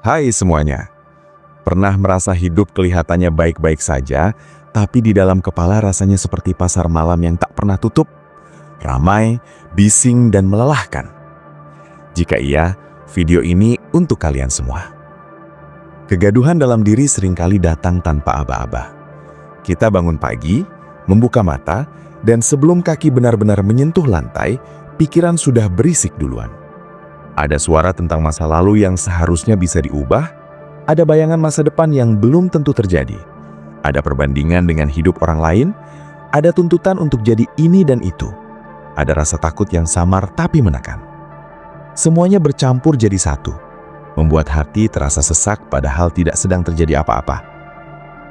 Hai semuanya, pernah merasa hidup kelihatannya baik-baik saja, tapi di dalam kepala rasanya seperti pasar malam yang tak pernah tutup, ramai, bising, dan melelahkan? Jika iya, video ini untuk kalian semua. Kegaduhan dalam diri seringkali datang tanpa aba-aba. Kita bangun pagi, membuka mata, dan sebelum kaki benar-benar menyentuh lantai, pikiran sudah berisik duluan. Ada suara tentang masa lalu yang seharusnya bisa diubah, ada bayangan masa depan yang belum tentu terjadi, ada perbandingan dengan hidup orang lain, ada tuntutan untuk jadi ini dan itu, ada rasa takut yang samar tapi menekan. Semuanya bercampur jadi satu, membuat hati terasa sesak padahal tidak sedang terjadi apa-apa.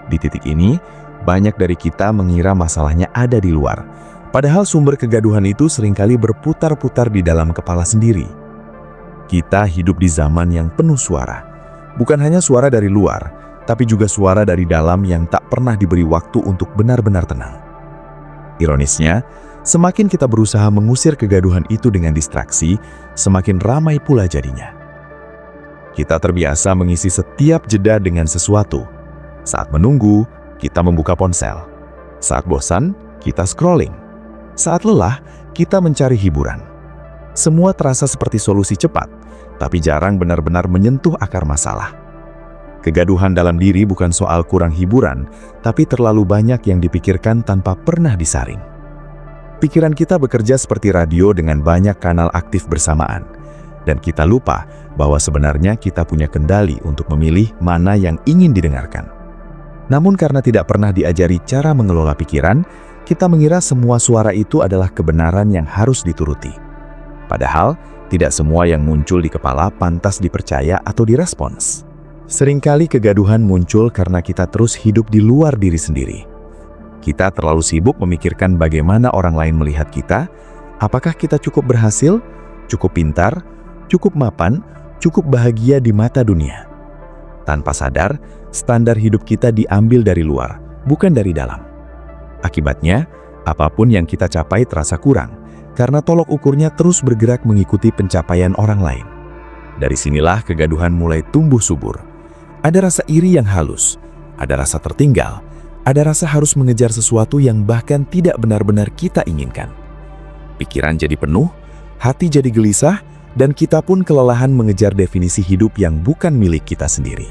Di titik ini, banyak dari kita mengira masalahnya ada di luar, padahal sumber kegaduhan itu seringkali berputar-putar di dalam kepala sendiri. Kita hidup di zaman yang penuh suara. Bukan hanya suara dari luar, tapi juga suara dari dalam yang tak pernah diberi waktu untuk benar-benar tenang. Ironisnya, semakin kita berusaha mengusir kegaduhan itu dengan distraksi, semakin ramai pula jadinya. Kita terbiasa mengisi setiap jeda dengan sesuatu. Saat menunggu, kita membuka ponsel. Saat bosan, kita scrolling. Saat lelah, kita mencari hiburan. Semua terasa seperti solusi cepat, tapi jarang benar-benar menyentuh akar masalah. Kegaduhan dalam diri bukan soal kurang hiburan, tapi terlalu banyak yang dipikirkan tanpa pernah disaring. Pikiran kita bekerja seperti radio dengan banyak kanal aktif bersamaan, dan kita lupa bahwa sebenarnya kita punya kendali untuk memilih mana yang ingin didengarkan. Namun karena tidak pernah diajari cara mengelola pikiran, kita mengira semua suara itu adalah kebenaran yang harus dituruti. Padahal, tidak semua yang muncul di kepala pantas dipercaya atau direspons. Seringkali kegaduhan muncul karena kita terus hidup di luar diri sendiri. Kita terlalu sibuk memikirkan bagaimana orang lain melihat kita, apakah kita cukup berhasil, cukup pintar, cukup mapan, cukup bahagia di mata dunia. Tanpa sadar, standar hidup kita diambil dari luar, bukan dari dalam. Akibatnya, apapun yang kita capai terasa kurang, karena tolok ukurnya terus bergerak mengikuti pencapaian orang lain. Dari sinilah kegaduhan mulai tumbuh subur. Ada rasa iri yang halus, ada rasa tertinggal, ada rasa harus mengejar sesuatu yang bahkan tidak benar-benar kita inginkan. Pikiran jadi penuh, hati jadi gelisah, dan kita pun kelelahan mengejar definisi hidup yang bukan milik kita sendiri.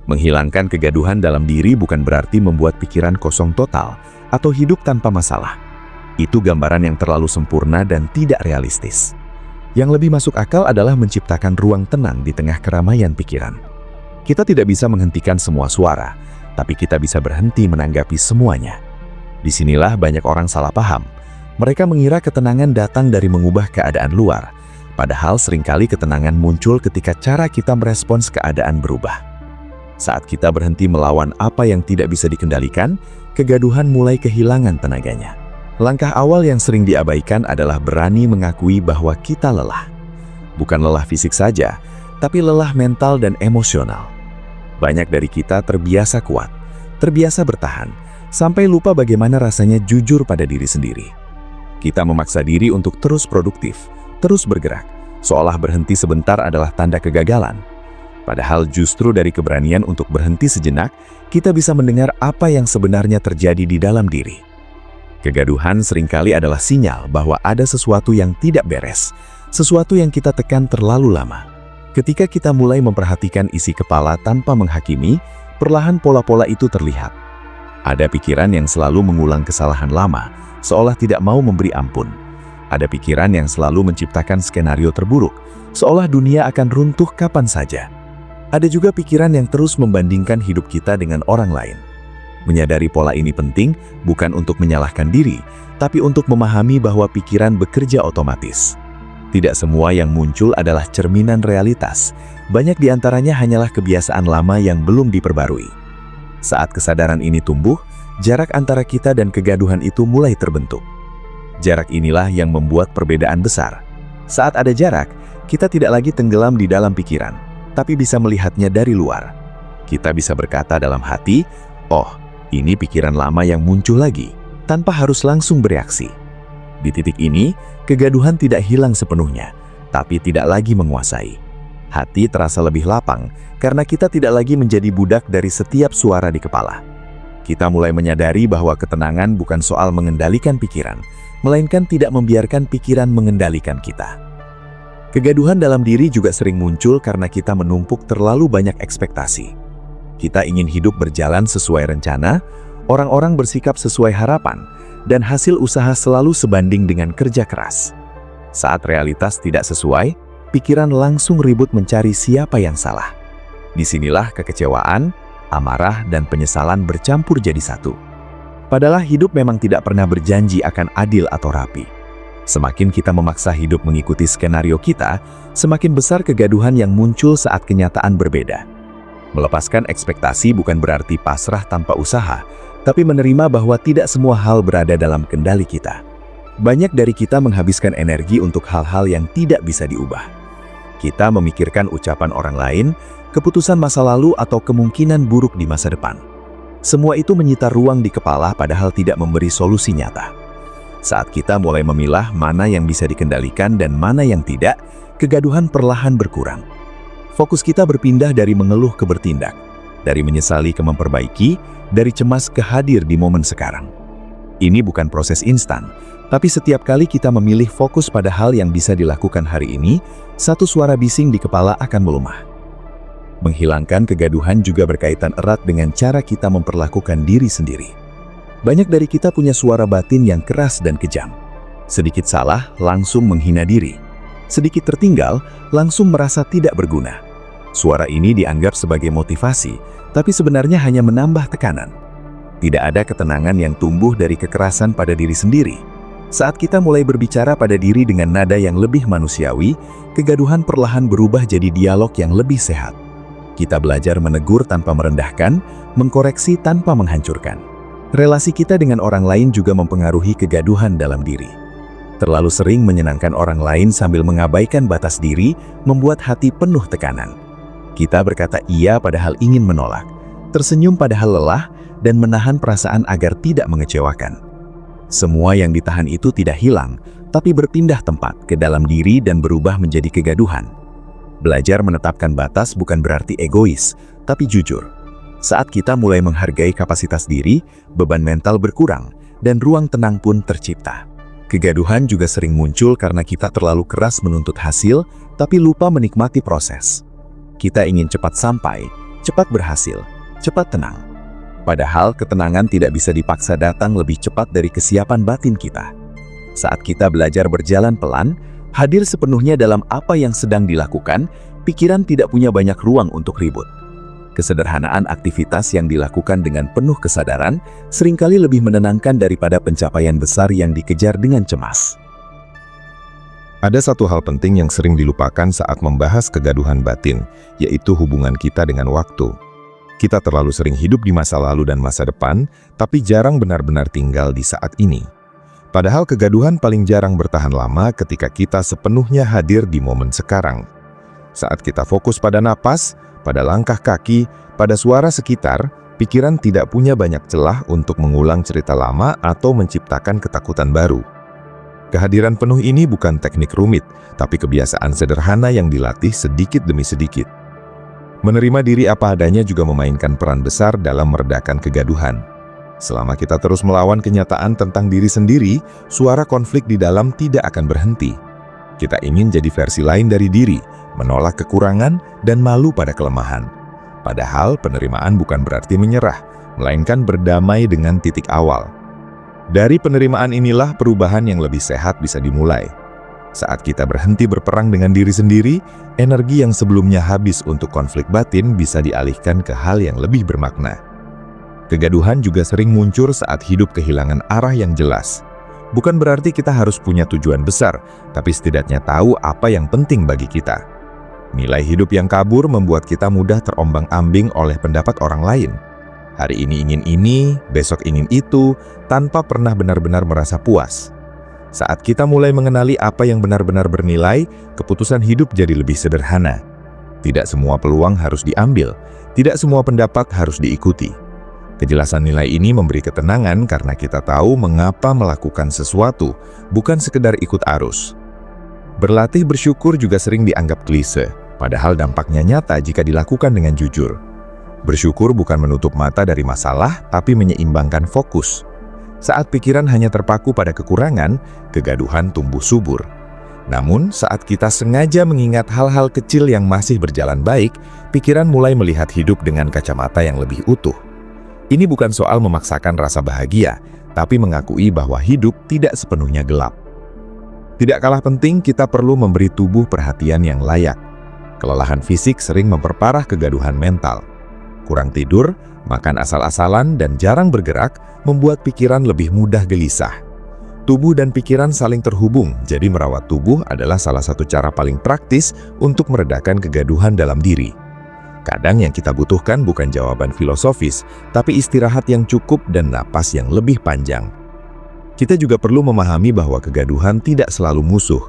Menghilangkan kegaduhan dalam diri bukan berarti membuat pikiran kosong total atau hidup tanpa masalah. Itu gambaran yang terlalu sempurna dan tidak realistis. Yang lebih masuk akal adalah menciptakan ruang tenang di tengah keramaian pikiran. Kita tidak bisa menghentikan semua suara, tapi kita bisa berhenti menanggapi semuanya. Disinilah banyak orang salah paham. Mereka mengira ketenangan datang dari mengubah keadaan luar, padahal seringkali ketenangan muncul ketika cara kita merespons keadaan berubah. Saat kita berhenti melawan apa yang tidak bisa dikendalikan, kegaduhan mulai kehilangan tenaganya. Langkah awal yang sering diabaikan adalah berani mengakui bahwa kita lelah. Bukan lelah fisik saja, tapi lelah mental dan emosional. Banyak dari kita terbiasa kuat, terbiasa bertahan, sampai lupa bagaimana rasanya jujur pada diri sendiri. Kita memaksa diri untuk terus produktif, terus bergerak, seolah berhenti sebentar adalah tanda kegagalan. Padahal justru dari keberanian untuk berhenti sejenak, kita bisa mendengar apa yang sebenarnya terjadi di dalam diri. Kegaduhan seringkali adalah sinyal bahwa ada sesuatu yang tidak beres, sesuatu yang kita tekan terlalu lama. Ketika kita mulai memperhatikan isi kepala tanpa menghakimi, perlahan pola-pola itu terlihat. Ada pikiran yang selalu mengulang kesalahan lama, seolah tidak mau memberi ampun. Ada pikiran yang selalu menciptakan skenario terburuk, seolah dunia akan runtuh kapan saja. Ada juga pikiran yang terus membandingkan hidup kita dengan orang lain. Menyadari pola ini penting bukan untuk menyalahkan diri, tapi untuk memahami bahwa pikiran bekerja otomatis. Tidak semua yang muncul adalah cerminan realitas. Banyak di antaranya hanyalah kebiasaan lama yang belum diperbarui. Saat kesadaran ini tumbuh, jarak antara kita dan kegaduhan itu mulai terbentuk. Jarak inilah yang membuat perbedaan besar. Saat ada jarak, kita tidak lagi tenggelam di dalam pikiran, tapi bisa melihatnya dari luar. Kita bisa berkata dalam hati, "Oh, ini pikiran lama yang muncul lagi," tanpa harus langsung bereaksi. Di titik ini, kegaduhan tidak hilang sepenuhnya, tapi tidak lagi menguasai. Hati terasa lebih lapang karena kita tidak lagi menjadi budak dari setiap suara di kepala. Kita mulai menyadari bahwa ketenangan bukan soal mengendalikan pikiran, melainkan tidak membiarkan pikiran mengendalikan kita. Kegaduhan dalam diri juga sering muncul karena kita menumpuk terlalu banyak ekspektasi. Kita ingin hidup berjalan sesuai rencana, orang-orang bersikap sesuai harapan, dan hasil usaha selalu sebanding dengan kerja keras. Saat realitas tidak sesuai, pikiran langsung ribut mencari siapa yang salah. Disinilah kekecewaan, amarah, dan penyesalan bercampur jadi satu. Padahal hidup memang tidak pernah berjanji akan adil atau rapi. Semakin kita memaksa hidup mengikuti skenario kita, semakin besar kegaduhan yang muncul saat kenyataan berbeda. Melepaskan ekspektasi bukan berarti pasrah tanpa usaha, tapi menerima bahwa tidak semua hal berada dalam kendali kita. Banyak dari kita menghabiskan energi untuk hal-hal yang tidak bisa diubah. Kita memikirkan ucapan orang lain, keputusan masa lalu, atau kemungkinan buruk di masa depan. Semua itu menyita ruang di kepala padahal tidak memberi solusi nyata. Saat kita mulai memilah mana yang bisa dikendalikan dan mana yang tidak, kegaduhan perlahan berkurang. Fokus kita berpindah dari mengeluh ke bertindak, dari menyesali ke memperbaiki, dari cemas ke hadir di momen sekarang. Ini bukan proses instan, tapi setiap kali kita memilih fokus pada hal yang bisa dilakukan hari ini, satu suara bising di kepala akan melemah. Menghilangkan kegaduhan juga berkaitan erat dengan cara kita memperlakukan diri sendiri. Banyak dari kita punya suara batin yang keras dan kejam. Sedikit salah, langsung menghina diri. Sedikit tertinggal, langsung merasa tidak berguna. Suara ini dianggap sebagai motivasi, tapi sebenarnya hanya menambah tekanan. Tidak ada ketenangan yang tumbuh dari kekerasan pada diri sendiri. Saat kita mulai berbicara pada diri dengan nada yang lebih manusiawi, kegaduhan perlahan berubah jadi dialog yang lebih sehat. Kita belajar menegur tanpa merendahkan, mengkoreksi tanpa menghancurkan. Relasi kita dengan orang lain juga mempengaruhi kegaduhan dalam diri. Terlalu sering menyenangkan orang lain sambil mengabaikan batas diri, membuat hati penuh tekanan. Kita berkata iya padahal ingin menolak, tersenyum padahal lelah, dan menahan perasaan agar tidak mengecewakan. Semua yang ditahan itu tidak hilang, tapi berpindah tempat ke dalam diri dan berubah menjadi kegaduhan. Belajar menetapkan batas bukan berarti egois, tapi jujur. Saat kita mulai menghargai kapasitas diri, beban mental berkurang, dan ruang tenang pun tercipta. Kegaduhan juga sering muncul karena kita terlalu keras menuntut hasil, tapi lupa menikmati proses. Kita ingin cepat sampai, cepat berhasil, cepat tenang. Padahal ketenangan tidak bisa dipaksa datang lebih cepat dari kesiapan batin kita. Saat kita belajar berjalan pelan, hadir sepenuhnya dalam apa yang sedang dilakukan, pikiran tidak punya banyak ruang untuk ribut. Kesederhanaan aktivitas yang dilakukan dengan penuh kesadaran seringkali lebih menenangkan daripada pencapaian besar yang dikejar dengan cemas. Ada satu hal penting yang sering dilupakan saat membahas kegaduhan batin, yaitu hubungan kita dengan waktu. Kita terlalu sering hidup di masa lalu dan masa depan, tapi jarang benar-benar tinggal di saat ini. Padahal kegaduhan paling jarang bertahan lama ketika kita sepenuhnya hadir di momen sekarang. Saat kita fokus pada napas, pada langkah kaki, pada suara sekitar, pikiran tidak punya banyak celah untuk mengulang cerita lama atau menciptakan ketakutan baru. Kehadiran penuh ini bukan teknik rumit, tapi kebiasaan sederhana yang dilatih sedikit demi sedikit. Menerima diri apa adanya juga memainkan peran besar dalam meredakan kegaduhan. Selama kita terus melawan kenyataan tentang diri sendiri, suara konflik di dalam tidak akan berhenti. Kita ingin jadi versi lain dari diri, menolak kekurangan, dan malu pada kelemahan. Padahal penerimaan bukan berarti menyerah, melainkan berdamai dengan titik awal. Dari penerimaan inilah perubahan yang lebih sehat bisa dimulai. Saat kita berhenti berperang dengan diri sendiri, energi yang sebelumnya habis untuk konflik batin bisa dialihkan ke hal yang lebih bermakna. Kegaduhan juga sering muncul saat hidup kehilangan arah yang jelas. Bukan berarti kita harus punya tujuan besar, tapi setidaknya tahu apa yang penting bagi kita. Nilai hidup yang kabur membuat kita mudah terombang-ambing oleh pendapat orang lain. Hari ini ingin ini, besok ingin itu, tanpa pernah benar-benar merasa puas. Saat kita mulai mengenali apa yang benar-benar bernilai, keputusan hidup jadi lebih sederhana. Tidak semua peluang harus diambil, tidak semua pendapat harus diikuti. Kejelasan nilai ini memberi ketenangan karena kita tahu mengapa melakukan sesuatu, bukan sekedar ikut arus. Berlatih bersyukur juga sering dianggap klise, Padahal dampaknya nyata jika dilakukan dengan jujur. Bersyukur bukan menutup mata dari masalah, tapi menyeimbangkan fokus. Saat pikiran hanya terpaku pada kekurangan, kegaduhan tumbuh subur. Namun, saat kita sengaja mengingat hal-hal kecil yang masih berjalan baik, pikiran mulai melihat hidup dengan kacamata yang lebih utuh. Ini bukan soal memaksakan rasa bahagia, tapi mengakui bahwa hidup tidak sepenuhnya gelap. Tidak kalah penting, kita perlu memberi tubuh perhatian yang layak. Kelelahan fisik sering memperparah kegaduhan mental. Kurang tidur, makan asal-asalan, dan jarang bergerak membuat pikiran lebih mudah gelisah. Tubuh dan pikiran saling terhubung, jadi merawat tubuh adalah salah satu cara paling praktis untuk meredakan kegaduhan dalam diri. Kadang yang kita butuhkan bukan jawaban filosofis, tapi istirahat yang cukup dan napas yang lebih panjang. Kita juga perlu memahami bahwa kegaduhan tidak selalu musuh.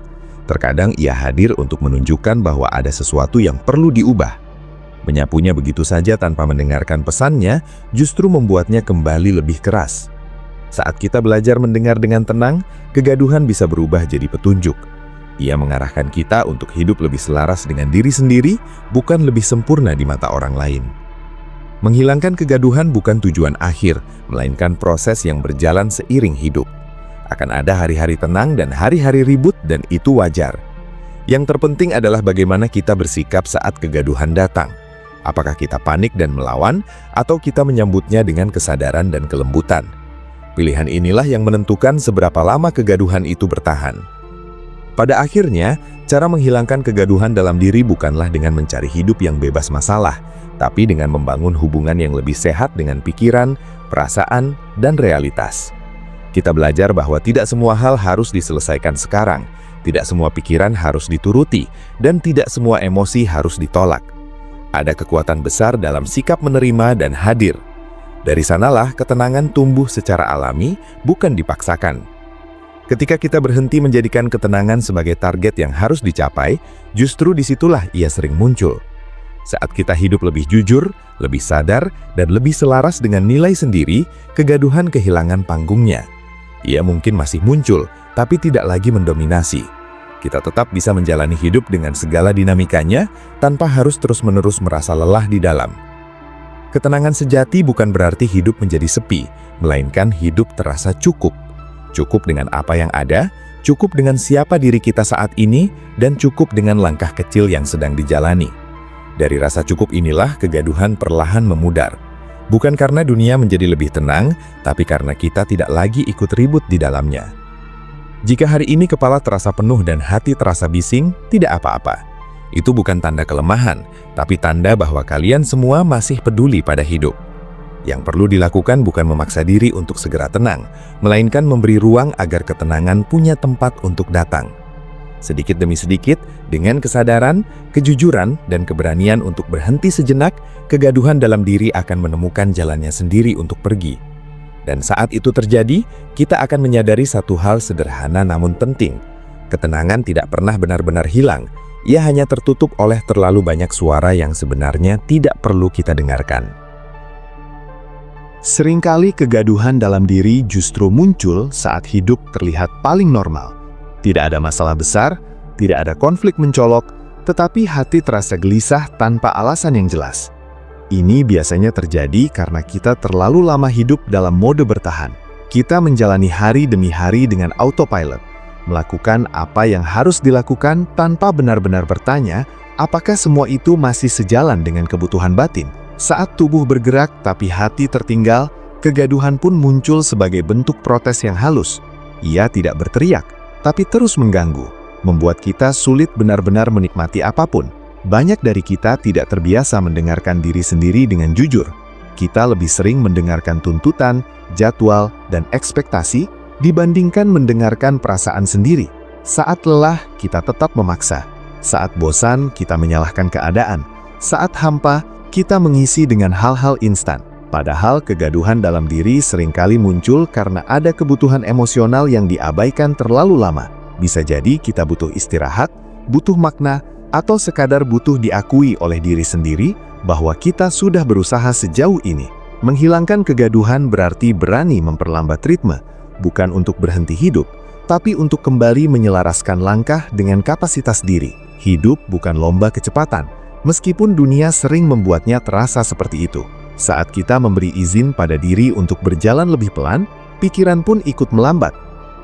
Terkadang ia hadir untuk menunjukkan bahwa ada sesuatu yang perlu diubah. Menyapunya begitu saja tanpa mendengarkan pesannya justru membuatnya kembali lebih keras. Saat kita belajar mendengar dengan tenang, kegaduhan bisa berubah jadi petunjuk. Ia mengarahkan kita untuk hidup lebih selaras dengan diri sendiri, bukan lebih sempurna di mata orang lain. Menghilangkan kegaduhan bukan tujuan akhir, melainkan proses yang berjalan seiring hidup. Akan ada hari-hari tenang dan hari-hari ribut, dan itu wajar. Yang terpenting adalah bagaimana kita bersikap saat kegaduhan datang. Apakah kita panik dan melawan, atau kita menyambutnya dengan kesadaran dan kelembutan? Pilihan inilah yang menentukan seberapa lama kegaduhan itu bertahan. Pada akhirnya, cara menghilangkan kegaduhan dalam diri bukanlah dengan mencari hidup yang bebas masalah, tapi dengan membangun hubungan yang lebih sehat dengan pikiran, perasaan, dan realitas. Kita belajar bahwa tidak semua hal harus diselesaikan sekarang, tidak semua pikiran harus dituruti, dan tidak semua emosi harus ditolak. Ada kekuatan besar dalam sikap menerima dan hadir. Dari sanalah ketenangan tumbuh secara alami, bukan dipaksakan. Ketika kita berhenti menjadikan ketenangan sebagai target yang harus dicapai, justru disitulah ia sering muncul. Saat kita hidup lebih jujur, lebih sadar, dan lebih selaras dengan nilai sendiri, kegaduhan kehilangan panggungnya. Ia mungkin masih muncul, tapi tidak lagi mendominasi. Kita tetap bisa menjalani hidup dengan segala dinamikanya tanpa harus terus-menerus merasa lelah di dalam. Ketenangan sejati bukan berarti hidup menjadi sepi, melainkan hidup terasa cukup. Cukup dengan apa yang ada, cukup dengan siapa diri kita saat ini, dan cukup dengan langkah kecil yang sedang dijalani. Dari rasa cukup inilah kegaduhan perlahan memudar. Bukan karena dunia menjadi lebih tenang, tapi karena kita tidak lagi ikut ribut di dalamnya. Jika hari ini kepala terasa penuh dan hati terasa bising, tidak apa-apa. Itu bukan tanda kelemahan, tapi tanda bahwa kalian semua masih peduli pada hidup. Yang perlu dilakukan bukan memaksa diri untuk segera tenang, melainkan memberi ruang agar ketenangan punya tempat untuk datang. Sedikit demi sedikit, dengan kesadaran, kejujuran, dan keberanian untuk berhenti sejenak, kegaduhan dalam diri akan menemukan jalannya sendiri untuk pergi. Dan saat itu terjadi, kita akan menyadari satu hal sederhana namun penting. Ketenangan tidak pernah benar-benar hilang. Ia hanya tertutup oleh terlalu banyak suara yang sebenarnya tidak perlu kita dengarkan. Seringkali kegaduhan dalam diri justru muncul saat hidup terlihat paling normal. Tidak ada masalah besar, tidak ada konflik mencolok, tetapi hati terasa gelisah tanpa alasan yang jelas. Ini biasanya terjadi karena kita terlalu lama hidup dalam mode bertahan. Kita menjalani hari demi hari dengan autopilot, melakukan apa yang harus dilakukan tanpa benar-benar bertanya apakah semua itu masih sejalan dengan kebutuhan batin. Saat tubuh bergerak tapi hati tertinggal, kegaduhan pun muncul sebagai bentuk protes yang halus. Ia tidak berteriak, tapi terus mengganggu, membuat kita sulit benar-benar menikmati apapun. Banyak dari kita tidak terbiasa mendengarkan diri sendiri dengan jujur. Kita lebih sering mendengarkan tuntutan, jadwal, dan ekspektasi dibandingkan mendengarkan perasaan sendiri. Saat lelah, kita tetap memaksa. Saat bosan, kita menyalahkan keadaan. Saat hampa, kita mengisi dengan hal-hal instan. Padahal kegaduhan dalam diri seringkali muncul karena ada kebutuhan emosional yang diabaikan terlalu lama. Bisa jadi kita butuh istirahat, butuh makna, atau sekadar butuh diakui oleh diri sendiri bahwa kita sudah berusaha sejauh ini. Menghilangkan kegaduhan berarti berani memperlambat ritme, bukan untuk berhenti hidup, tapi untuk kembali menyelaraskan langkah dengan kapasitas diri. Hidup bukan lomba kecepatan, meskipun dunia sering membuatnya terasa seperti itu. Saat kita memberi izin pada diri untuk berjalan lebih pelan, pikiran pun ikut melambat.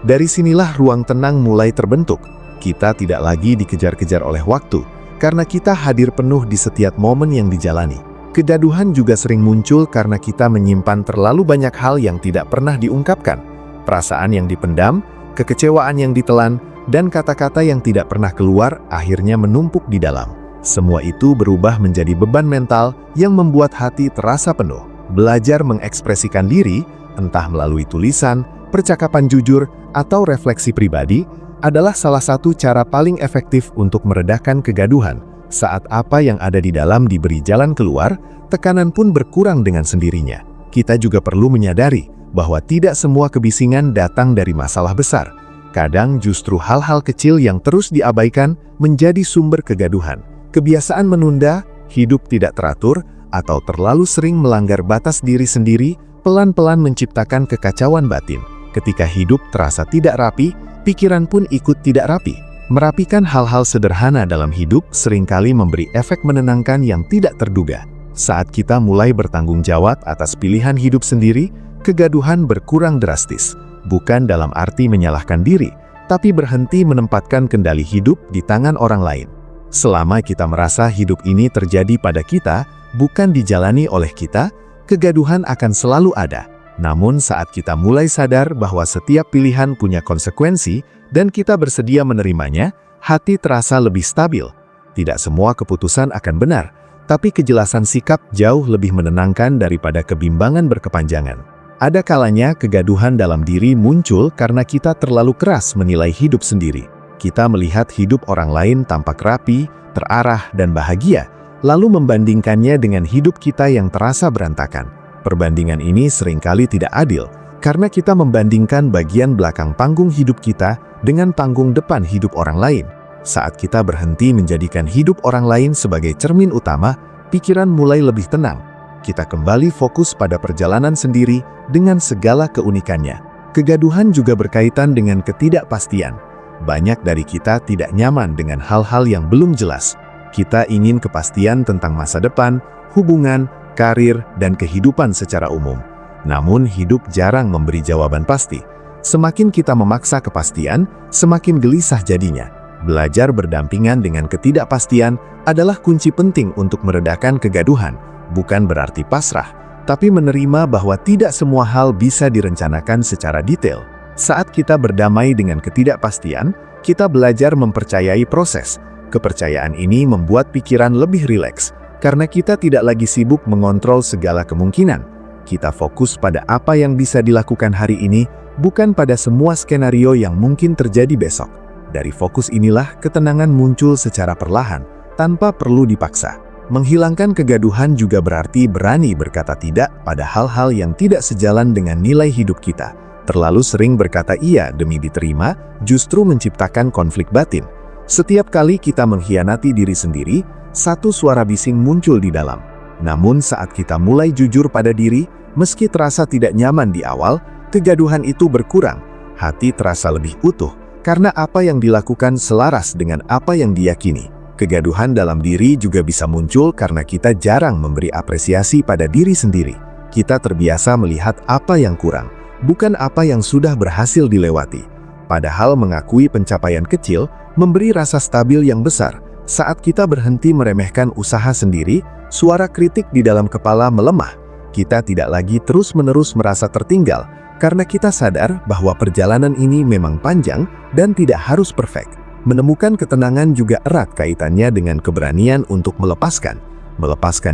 Dari sinilah ruang tenang mulai terbentuk. Kita tidak lagi dikejar-kejar oleh waktu, karena kita hadir penuh di setiap momen yang dijalani. Kegaduhan juga sering muncul karena kita menyimpan terlalu banyak hal yang tidak pernah diungkapkan. Perasaan yang dipendam, kekecewaan yang ditelan, dan kata-kata yang tidak pernah keluar akhirnya menumpuk di dalam. Semua itu berubah menjadi beban mental yang membuat hati terasa penuh. Belajar mengekspresikan diri, entah melalui tulisan, percakapan jujur, atau refleksi pribadi, adalah salah satu cara paling efektif untuk meredakan kegaduhan. Saat apa yang ada di dalam diberi jalan keluar, tekanan pun berkurang dengan sendirinya. Kita juga perlu menyadari bahwa tidak semua kebisingan datang dari masalah besar. Kadang justru hal-hal kecil yang terus diabaikan menjadi sumber kegaduhan. Kebiasaan menunda, hidup tidak teratur, atau terlalu sering melanggar batas diri sendiri, pelan-pelan menciptakan kekacauan batin. Ketika hidup terasa tidak rapi, pikiran pun ikut tidak rapi. Merapikan hal-hal sederhana dalam hidup seringkali memberi efek menenangkan yang tidak terduga. Saat kita mulai bertanggung jawab atas pilihan hidup sendiri, kegaduhan berkurang drastis. Bukan dalam arti menyalahkan diri, tapi berhenti menempatkan kendali hidup di tangan orang lain. Selama kita merasa hidup ini terjadi pada kita, bukan dijalani oleh kita, kegaduhan akan selalu ada. Namun saat kita mulai sadar bahwa setiap pilihan punya konsekuensi dan kita bersedia menerimanya, hati terasa lebih stabil. Tidak semua keputusan akan benar, tapi kejelasan sikap jauh lebih menenangkan daripada kebimbangan berkepanjangan. Ada kalanya kegaduhan dalam diri muncul karena kita terlalu keras menilai hidup sendiri. Kita melihat hidup orang lain tampak rapi, terarah, dan bahagia, lalu membandingkannya dengan hidup kita yang terasa berantakan. Perbandingan ini seringkali tidak adil, karena kita membandingkan bagian belakang panggung hidup kita dengan panggung depan hidup orang lain. Saat kita berhenti menjadikan hidup orang lain sebagai cermin utama, pikiran mulai lebih tenang. Kita kembali fokus pada perjalanan sendiri dengan segala keunikannya. Kegaduhan juga berkaitan dengan ketidakpastian. Banyak dari kita tidak nyaman dengan hal-hal yang belum jelas. Kita ingin kepastian tentang masa depan, hubungan, karir, dan kehidupan secara umum. Namun hidup jarang memberi jawaban pasti. Semakin kita memaksa kepastian, semakin gelisah jadinya. Belajar berdampingan dengan ketidakpastian adalah kunci penting untuk meredakan kegaduhan. Bukan berarti pasrah, tapi menerima bahwa tidak semua hal bisa direncanakan secara detail. Saat kita berdamai dengan ketidakpastian, kita belajar mempercayai proses. Kepercayaan ini membuat pikiran lebih rileks, karena kita tidak lagi sibuk mengontrol segala kemungkinan. Kita fokus pada apa yang bisa dilakukan hari ini, bukan pada semua skenario yang mungkin terjadi besok. Dari fokus inilah ketenangan muncul secara perlahan, tanpa perlu dipaksa. Menghilangkan kegaduhan juga berarti berani berkata tidak pada hal-hal yang tidak sejalan dengan nilai hidup kita. Terlalu sering berkata iya demi diterima, justru menciptakan konflik batin. Setiap kali kita mengkhianati diri sendiri, satu suara bising muncul di dalam. Namun saat kita mulai jujur pada diri, meski terasa tidak nyaman di awal, kegaduhan itu berkurang. Hati terasa lebih utuh, karena apa yang dilakukan selaras dengan apa yang diyakini. Kegaduhan dalam diri juga bisa muncul karena kita jarang memberi apresiasi pada diri sendiri. Kita terbiasa melihat apa yang kurang, bukan apa yang sudah berhasil dilewati. Padahal mengakui pencapaian kecil, memberi rasa stabil yang besar. Saat kita berhenti meremehkan usaha sendiri, suara kritik di dalam kepala melemah. Kita tidak lagi terus-menerus merasa tertinggal, karena kita sadar bahwa perjalanan ini memang panjang dan tidak harus perfect. Menemukan ketenangan juga erat kaitannya dengan keberanian untuk melepaskan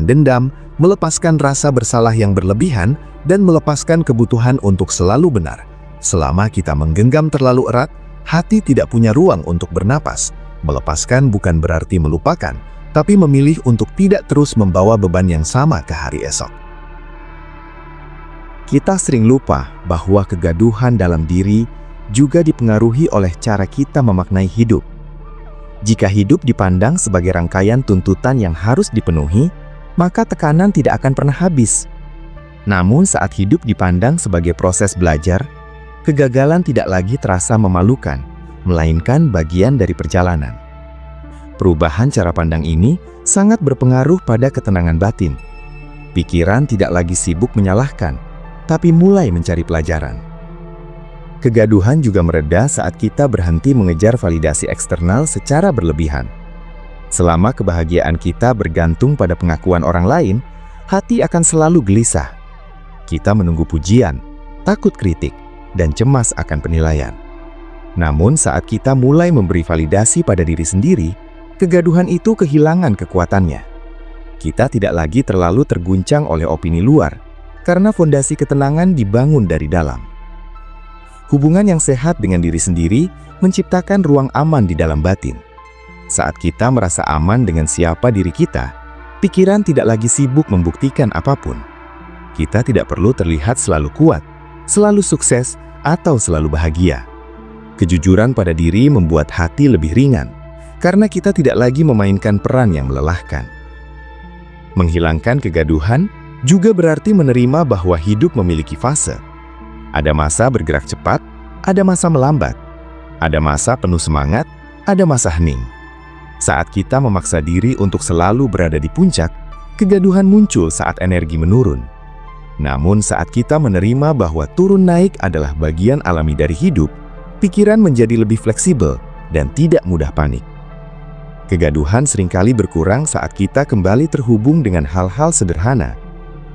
dendam, melepaskan rasa bersalah yang berlebihan, dan melepaskan kebutuhan untuk selalu benar. Selama kita menggenggam terlalu erat, hati tidak punya ruang untuk bernapas. Melepaskan bukan berarti melupakan, tapi memilih untuk tidak terus membawa beban yang sama ke hari esok. Kita sering lupa bahwa kegaduhan dalam diri juga dipengaruhi oleh cara kita memaknai hidup. Jika hidup dipandang sebagai rangkaian tuntutan yang harus dipenuhi, maka tekanan tidak akan pernah habis. Namun saat hidup dipandang sebagai proses belajar, kegagalan tidak lagi terasa memalukan, melainkan bagian dari perjalanan. Perubahan cara pandang ini sangat berpengaruh pada ketenangan batin. Pikiran tidak lagi sibuk menyalahkan, tapi mulai mencari pelajaran. Kegaduhan juga mereda saat kita berhenti mengejar validasi eksternal secara berlebihan. Selama kebahagiaan kita bergantung pada pengakuan orang lain, hati akan selalu gelisah. Kita menunggu pujian, takut kritik, dan cemas akan penilaian. Namun saat kita mulai memberi validasi pada diri sendiri, kegaduhan itu kehilangan kekuatannya. Kita tidak lagi terlalu terguncang oleh opini luar, karena fondasi ketenangan dibangun dari dalam. Hubungan yang sehat dengan diri sendiri menciptakan ruang aman di dalam batin. Saat kita merasa aman dengan siapa diri kita, pikiran tidak lagi sibuk membuktikan apapun. Kita tidak perlu terlihat selalu kuat, selalu sukses, atau selalu bahagia. Kejujuran pada diri membuat hati lebih ringan, karena kita tidak lagi memainkan peran yang melelahkan. Menghilangkan kegaduhan juga berarti menerima bahwa hidup memiliki fase. Ada masa bergerak cepat, ada masa melambat, ada masa penuh semangat, ada masa hening. Saat kita memaksa diri untuk selalu berada di puncak, kegaduhan muncul saat energi menurun. Namun saat kita menerima bahwa turun naik adalah bagian alami dari hidup, pikiran menjadi lebih fleksibel dan tidak mudah panik. Kegaduhan seringkali berkurang saat kita kembali terhubung dengan hal-hal sederhana.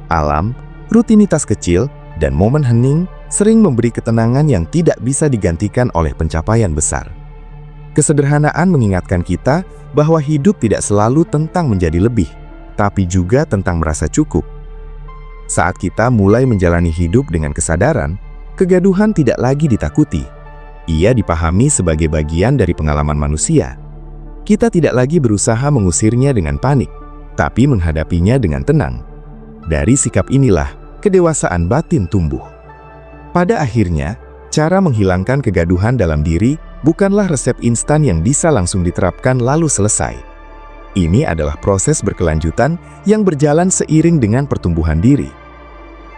Alam, rutinitas kecil, dan momen hening sering memberi ketenangan yang tidak bisa digantikan oleh pencapaian besar. Kesederhanaan mengingatkan kita bahwa hidup tidak selalu tentang menjadi lebih, tapi juga tentang merasa cukup. Saat kita mulai menjalani hidup dengan kesadaran, kegaduhan tidak lagi ditakuti. Ia dipahami sebagai bagian dari pengalaman manusia. Kita tidak lagi berusaha mengusirnya dengan panik, tapi menghadapinya dengan tenang. Dari sikap inilah, kedewasaan batin tumbuh. Pada akhirnya, cara menghilangkan kegaduhan dalam diri bukanlah resep instan yang bisa langsung diterapkan lalu selesai. Ini adalah proses berkelanjutan yang berjalan seiring dengan pertumbuhan diri.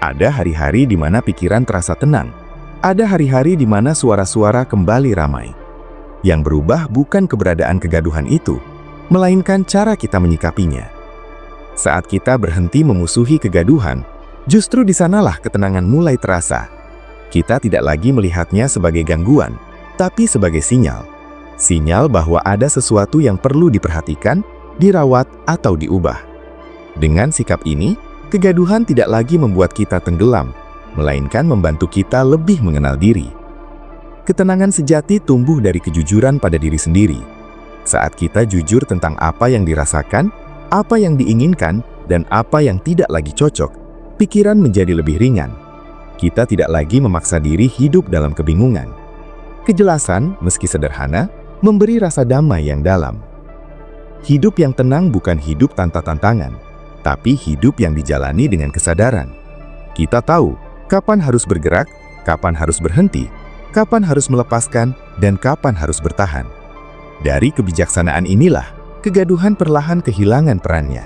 Ada hari-hari di mana pikiran terasa tenang. Ada hari-hari di mana suara-suara kembali ramai. Yang berubah bukan keberadaan kegaduhan itu, melainkan cara kita menyikapinya. Saat kita berhenti memusuhi kegaduhan, justru di sanalah ketenangan mulai terasa. Kita tidak lagi melihatnya sebagai gangguan, tapi sebagai sinyal. Sinyal bahwa ada sesuatu yang perlu diperhatikan, dirawat, atau diubah. Dengan sikap ini, kegaduhan tidak lagi membuat kita tenggelam, melainkan membantu kita lebih mengenal diri. Ketenangan sejati tumbuh dari kejujuran pada diri sendiri. Saat kita jujur tentang apa yang dirasakan, apa yang diinginkan, dan apa yang tidak lagi cocok, pikiran menjadi lebih ringan. Kita tidak lagi memaksa diri hidup dalam kebingungan. Kejelasan, meski sederhana, memberi rasa damai yang dalam. Hidup yang tenang bukan hidup tanpa tantangan, tapi hidup yang dijalani dengan kesadaran. Kita tahu kapan harus bergerak, kapan harus berhenti, kapan harus melepaskan, dan kapan harus bertahan. Dari kebijaksanaan inilah, kegaduhan perlahan kehilangan perannya.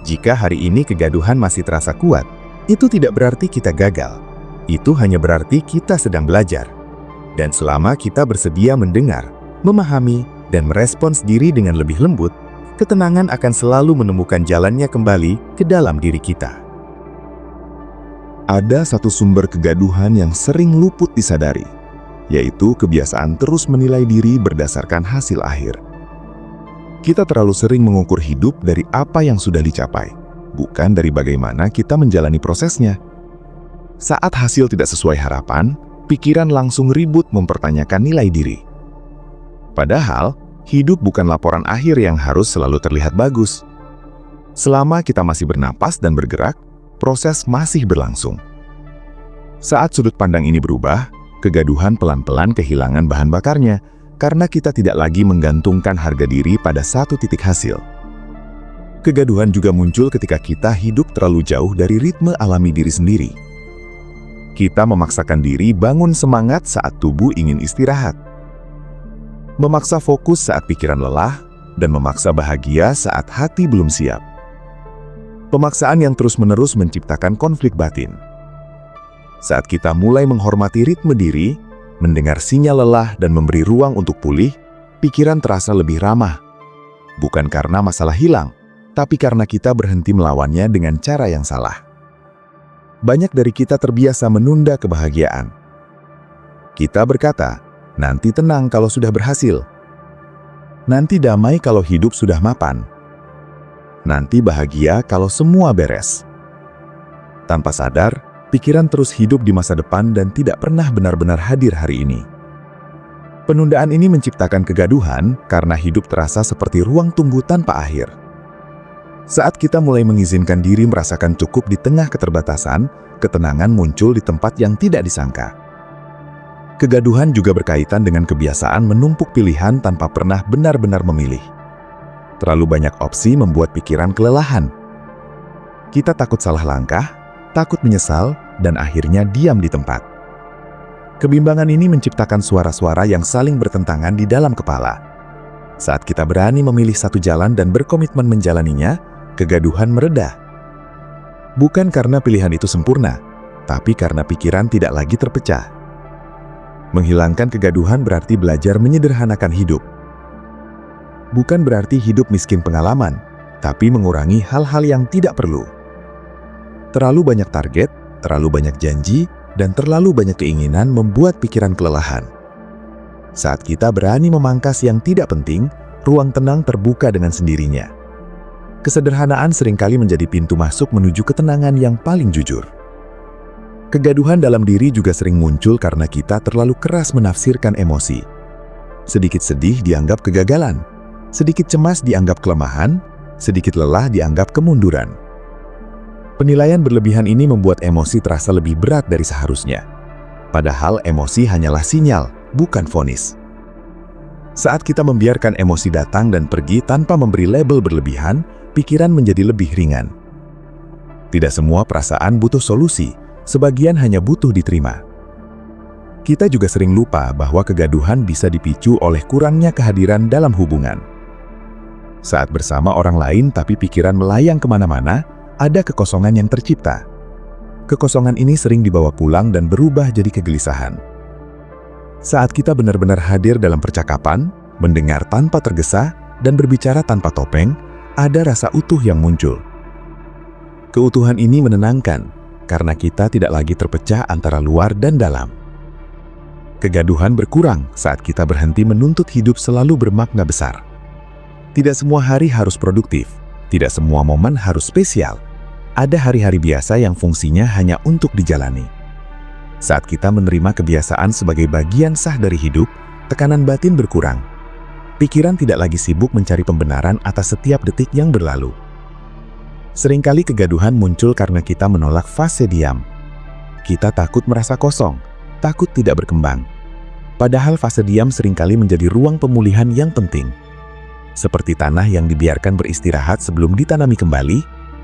Jika hari ini kegaduhan masih terasa kuat, itu tidak berarti kita gagal. Itu hanya berarti kita sedang belajar. Dan selama kita bersedia mendengar, memahami, dan merespons diri dengan lebih lembut, ketenangan akan selalu menemukan jalannya kembali ke dalam diri kita. Ada satu sumber kegaduhan yang sering luput disadari, yaitu kebiasaan terus menilai diri berdasarkan hasil akhir. Kita terlalu sering mengukur hidup dari apa yang sudah dicapai, bukan dari bagaimana kita menjalani prosesnya. Saat hasil tidak sesuai harapan, pikiran langsung ribut mempertanyakan nilai diri. Padahal, hidup bukan laporan akhir yang harus selalu terlihat bagus. Selama kita masih bernapas dan bergerak, proses masih berlangsung. Saat sudut pandang ini berubah, kegaduhan pelan-pelan kehilangan bahan bakarnya karena kita tidak lagi menggantungkan harga diri pada satu titik hasil. Kegaduhan juga muncul ketika kita hidup terlalu jauh dari ritme alami diri sendiri. Kita memaksakan diri bangun semangat saat tubuh ingin istirahat, memaksa fokus saat pikiran lelah, dan memaksa bahagia saat hati belum siap. Pemaksaan yang terus-menerus menciptakan konflik batin. Saat kita mulai menghormati ritme diri, mendengar sinyal lelah dan memberi ruang untuk pulih, pikiran terasa lebih ramah. bukan karena masalah hilang, tapi karena kita berhenti melawannya dengan cara yang salah. Banyak dari kita terbiasa menunda kebahagiaan. Kita berkata, nanti tenang kalau sudah berhasil. Nanti damai kalau hidup sudah mapan. Nanti bahagia kalau semua beres. Tanpa sadar, pikiran terus hidup di masa depan dan tidak pernah benar-benar hadir hari ini. Penundaan ini menciptakan kegaduhan karena hidup terasa seperti ruang tunggu tanpa akhir. Saat kita mulai mengizinkan diri merasakan cukup di tengah keterbatasan, ketenangan muncul di tempat yang tidak disangka. Kegaduhan juga berkaitan dengan kebiasaan menumpuk pilihan tanpa pernah benar-benar memilih. Terlalu banyak opsi membuat pikiran kelelahan. Kita takut salah langkah, takut menyesal, dan akhirnya diam di tempat. Kebimbangan ini menciptakan suara-suara yang saling bertentangan di dalam kepala. Saat kita berani memilih satu jalan dan berkomitmen menjalaninya, kegaduhan mereda. Bukan karena pilihan itu sempurna, tapi karena pikiran tidak lagi terpecah. Menghilangkan kegaduhan berarti belajar menyederhanakan hidup. Bukan berarti hidup miskin pengalaman, tapi mengurangi hal-hal yang tidak perlu. Terlalu banyak target, terlalu banyak janji, dan terlalu banyak keinginan membuat pikiran kelelahan. Saat kita berani memangkas yang tidak penting, ruang tenang terbuka dengan sendirinya. Kesederhanaan seringkali menjadi pintu masuk menuju ketenangan yang paling jujur. Kegaduhan dalam diri juga sering muncul karena kita terlalu keras menafsirkan emosi. Sedikit sedih dianggap kegagalan, sedikit cemas dianggap kelemahan, sedikit lelah dianggap kemunduran. Penilaian berlebihan ini membuat emosi terasa lebih berat dari seharusnya. Padahal emosi hanyalah sinyal, bukan vonis. Saat kita membiarkan emosi datang dan pergi tanpa memberi label berlebihan, pikiran menjadi lebih ringan. Tidak semua perasaan butuh solusi, sebagian hanya butuh diterima. Kita juga sering lupa bahwa kegaduhan bisa dipicu oleh kurangnya kehadiran dalam hubungan. Saat bersama orang lain tapi pikiran melayang kemana-mana, ada kekosongan yang tercipta. Kekosongan ini sering dibawa pulang dan berubah jadi kegelisahan. Saat kita benar-benar hadir dalam percakapan, mendengar tanpa tergesa, dan berbicara tanpa topeng, ada rasa utuh yang muncul. Keutuhan ini menenangkan, karena kita tidak lagi terpecah antara luar dan dalam. Kegaduhan berkurang saat kita berhenti menuntut hidup selalu bermakna besar. Tidak semua hari harus produktif, tidak semua momen harus spesial. Ada hari-hari biasa yang fungsinya hanya untuk dijalani. Saat kita menerima kebiasaan sebagai bagian sah dari hidup, tekanan batin berkurang. Pikiran tidak lagi sibuk mencari pembenaran atas setiap detik yang berlalu. Seringkali kegaduhan muncul karena kita menolak fase diam. Kita takut merasa kosong, takut tidak berkembang. Padahal fase diam seringkali menjadi ruang pemulihan yang penting. Seperti tanah yang dibiarkan beristirahat sebelum ditanami kembali,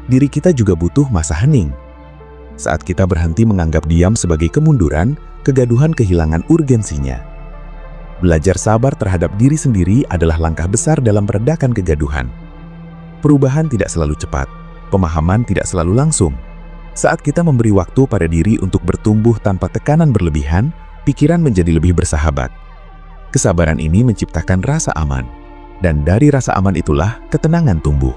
diri kita juga butuh masa hening. Saat kita berhenti menganggap diam sebagai kemunduran, kegaduhan kehilangan urgensinya. Belajar sabar terhadap diri sendiri adalah langkah besar dalam meredakan kegaduhan. Perubahan tidak selalu cepat, pemahaman tidak selalu langsung. Saat kita memberi waktu pada diri untuk bertumbuh tanpa tekanan berlebihan, pikiran menjadi lebih bersahabat. Kesabaran ini menciptakan rasa aman. Dan dari rasa aman itulah ketenangan tumbuh.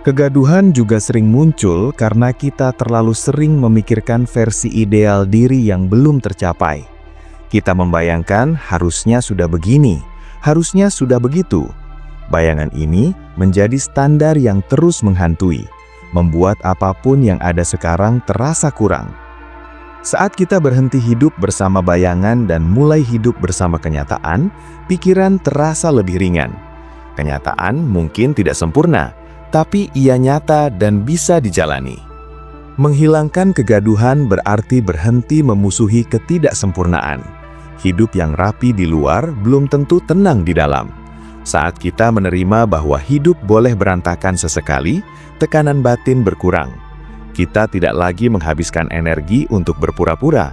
Kegaduhan juga sering muncul karena kita terlalu sering memikirkan versi ideal diri yang belum tercapai. Kita membayangkan harusnya sudah begini, harusnya sudah begitu. Bayangan ini menjadi standar yang terus menghantui, membuat apapun yang ada sekarang terasa kurang. Saat kita berhenti hidup bersama bayangan dan mulai hidup bersama kenyataan, pikiran terasa lebih ringan. Kenyataan mungkin tidak sempurna, tapi ia nyata dan bisa dijalani. Menghilangkan kegaduhan berarti berhenti memusuhi ketidaksempurnaan. Hidup yang rapi di luar belum tentu tenang di dalam. Saat kita menerima bahwa hidup boleh berantakan sesekali, tekanan batin berkurang. Kita tidak lagi menghabiskan energi untuk berpura-pura.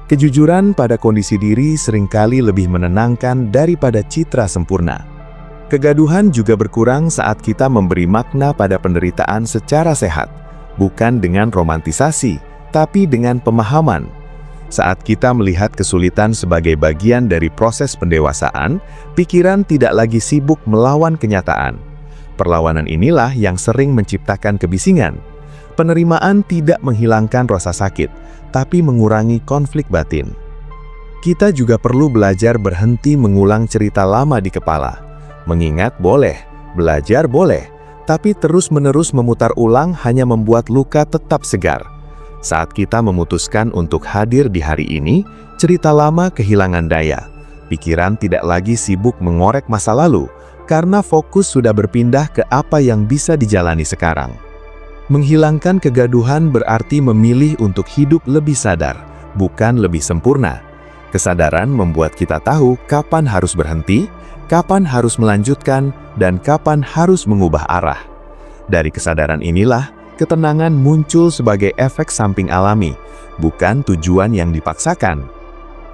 Kejujuran pada kondisi diri seringkali lebih menenangkan daripada citra sempurna. Kegaduhan juga berkurang saat kita memberi makna pada penderitaan secara sehat, bukan dengan romantisasi, tapi dengan pemahaman. Saat kita melihat kesulitan sebagai bagian dari proses pendewasaan, pikiran tidak lagi sibuk melawan kenyataan. Perlawanan inilah yang sering menciptakan kebisingan. Penerimaan tidak menghilangkan rasa sakit, tapi mengurangi konflik batin. Kita juga perlu belajar berhenti mengulang cerita lama di kepala. Mengingat boleh, belajar boleh, tapi terus-menerus memutar ulang hanya membuat luka tetap segar. Saat kita memutuskan untuk hadir di hari ini, cerita lama kehilangan daya. Pikiran tidak lagi sibuk mengorek masa lalu, karena fokus sudah berpindah ke apa yang bisa dijalani sekarang. Menghilangkan kegaduhan berarti memilih untuk hidup lebih sadar, bukan lebih sempurna. Kesadaran membuat kita tahu kapan harus berhenti, kapan harus melanjutkan, dan kapan harus mengubah arah. Dari kesadaran inilah, ketenangan muncul sebagai efek samping alami, bukan tujuan yang dipaksakan.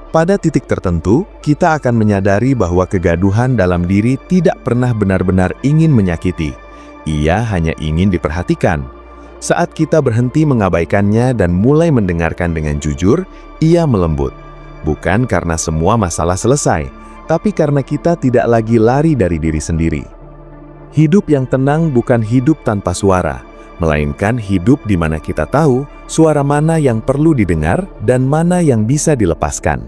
Pada titik tertentu, kita akan menyadari bahwa kegaduhan dalam diri tidak pernah benar-benar ingin menyakiti. Ia hanya ingin diperhatikan. Saat kita berhenti mengabaikannya dan mulai mendengarkan dengan jujur, ia melembut. Bukan karena semua masalah selesai, tapi karena kita tidak lagi lari dari diri sendiri. Hidup yang tenang bukan hidup tanpa suara, melainkan hidup di mana kita tahu suara mana yang perlu didengar dan mana yang bisa dilepaskan.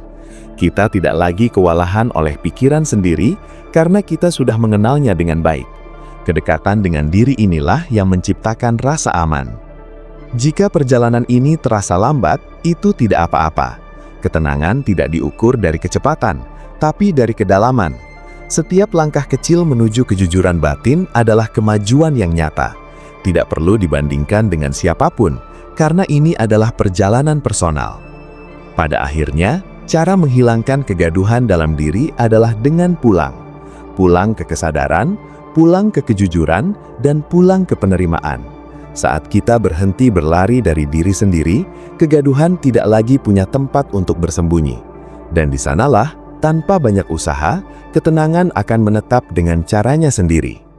Kita tidak lagi kewalahan oleh pikiran sendiri karena kita sudah mengenalnya dengan baik. Kedekatan dengan diri inilah yang menciptakan rasa aman. Jika perjalanan ini terasa lambat, itu tidak apa-apa. Ketenangan tidak diukur dari kecepatan, tapi dari kedalaman. Setiap langkah kecil menuju kejujuran batin adalah kemajuan yang nyata. Tidak perlu dibandingkan dengan siapapun, karena ini adalah perjalanan personal. Pada akhirnya, cara menghilangkan kegaduhan dalam diri adalah dengan pulang. Pulang ke kesadaran, pulang ke kejujuran, dan pulang ke penerimaan. Saat kita berhenti berlari dari diri sendiri, kegaduhan tidak lagi punya tempat untuk bersembunyi. Dan di sanalah, tanpa banyak usaha, ketenangan akan menetap dengan caranya sendiri.